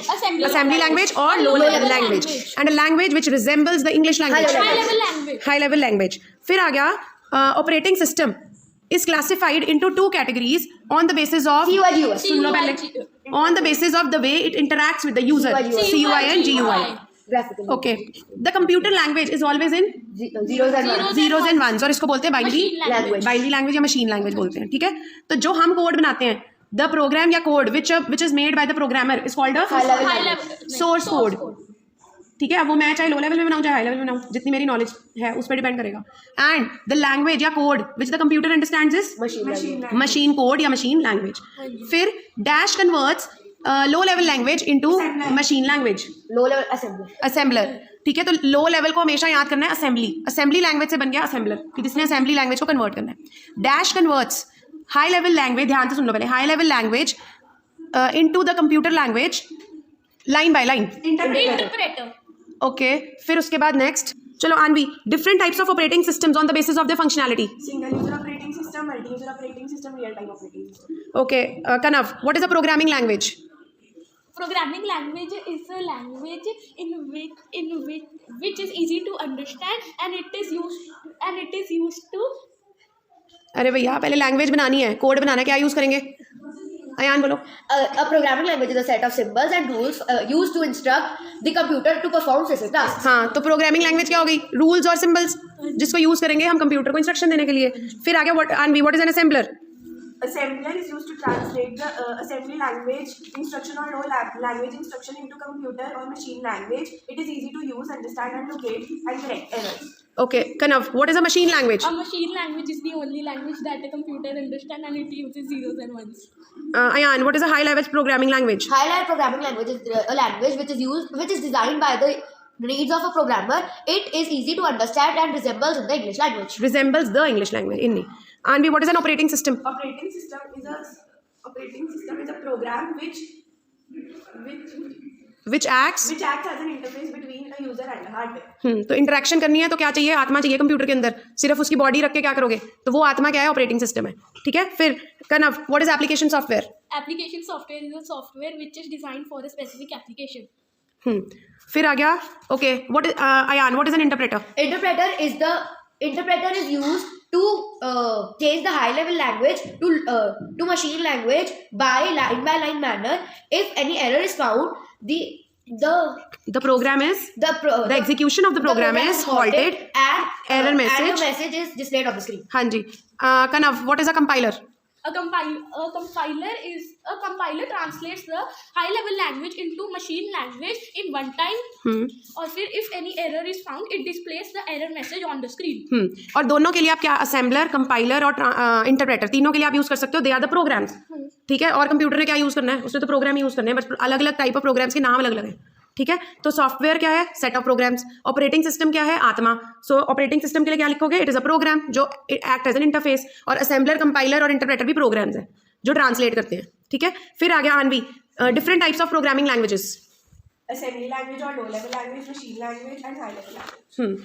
assembly language और low level language, and a language which resembles the English language, High level language. High level language. फिर आ गया operating system is classified into 2 categories on the basis of CUI/GUI, सुन लो पहले। on the basis of the way it interacts with the user. CUI and GUI. Graphical. Okay. The computer language is always in Zeros and ones. zeros and ones, और इसको बोलते हैं binary Machine language. Binary language या machine language बोलते हैं. ठीक है. तो जो हम कोड बनाते हैं, द प्रोग्राम या code which is made by the programmer is called a High level High language. level source code. ठीक है. अब वो मैं चाहे लो लेवल में बनाऊँ चाहे हाई लेवल में बनाऊँ, जितनी मेरी नॉलेज है उस पर डिपेंड करेगा. एंड द लैंग्वेज या code which the computer understands is Machine language. Machine code या मशीन लैंग्वेज. फिर डैश कन्वर्ट्स लो level language into machine language Low level assembly. Assembler. ठीक है. तो लो लेवल को हमेशा याद करना है असेंबली. असेंबली लैंग्वेज से बन गया असेंबलर, कि जिसने असेंबली लैंग्वेज को कन्वर्ट करना है. Dash converts high level language, ध्यान से सुन लो पहले, high level language into the computer language line by line. interpreter. Okay. फिर उसके बाद नेक्स्ट, चलो आनवी, different types of operating systems on the basis of the functionality. Single user operating system, multi user operating system, real time operating system. Okay. Kanav, what is a programming language? Programming language is a language which is easy to understand and it is used to. अरे भैया पहले language बनानी है, code बनाना है, क्या use करेंगे? अयान बोलो. A programming language is a set of symbols and rules used to instruct the computer to perform specific tasks. हाँ, तो प्रोग्रामिंग लैंग्वेज क्या हो गई? रूल्स और सिंबल्स जिसको यूज करेंगे हम कंप्यूटर को इंस्ट्रक्शन देने के लिए. फिर आगे what आनवी, what is N assembler? Assembler is used to translate the assembly language instruction or no language instruction into computer or machine language. It is easy to use, understand, and locate and correct errors. Okay. Kanav, what is a machine language? A machine language is the only language that a computer understands and it uses zeros and ones. Ayan, what is a high level programming language? High level programming language is a language which is designed by the needs of a programmer. It is easy to understand and resembles the English language. Resembles the English language. Inni. Anvi, what is an operating system? Operating system is a program Which acts? which acts as an interface between a user and a hardware. तो interaction करनी है तो क्या चाहिए? आत्मा चाहिए computer के अंदर. सिर्फ उसकी बॉडी रख के क्या करोगे? तो वो आत्मा क्या है? ऑपरेटिंग सिस्टम है. ठीक है. फिर कनव, what is application software? Application software is a software which is designed for a specific application. फिर आ गया. Okay. What is Ayaan, what is an interpreter? Interpreter is used to change the high level language to machine language by line manner. If any error is found, the program is the execution of the program is halted and error and message. the message is displayed on the screen. हाँ जी. कनव, what is a compiler? A compiler translates the high level language into machine language in one time. और फिर if any error is found, it displays the error message on the screen. और दोनों के लिए आप क्या, assembler, compiler और interpreter, तीनों के लिए आप यूज कर सकते हो. They are the programs. ठीक है. और कंप्यूटर ने क्या यूज करना है? उसने तो प्रोग्राम यूज करना है, बट अलग अलग टाइप ऑफ प्रोग्राम्स के नाम अलग अलग है. ठीक है. तो सॉफ्टवेयर क्या है? Set of programs. Operating system क्या है? आत्मा. सो ऑपरेटिंग सिस्टम के लिए क्या लिखोगे? इट इज अ प्रोग्राम जो एक्ट एज एन इंटरफेस. और असेंबलर, कंपाइलर और इंटरप्रेटर भी प्रोग्राम्स हैं जो ट्रांसलेट करते हैं. ठीक है. फिर आ गया आनवी, different types of programming languages. Assembly language or low level language, machine language, and high level language.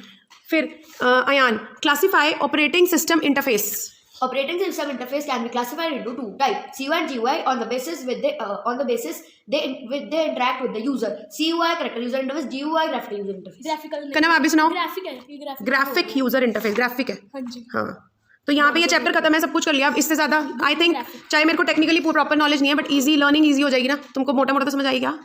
फिर Ayaan, classify operating system interface. Operating system interface can be classified into two types: CUI and GUI on the basis they interact with the user. CUI character user interface, GUI graphical user interface. Graphical. क्या नाम आप भी सुनाओ? Graphic है ये graphical. Graphic user interface. Graphic है. हाँ जी. हाँ. तो यहाँ पे ये चैप्टर खत्म है, सब कुछ कर लिया. अब इससे ज़्यादा आई थिंक, चाहे मेरे को टेक्निकली प्रॉपर नॉलेज नहीं है, बट इजी लर्निंग इजी हो जाएगी ना. तुमको मोटा मोटा तो समझ आएगा.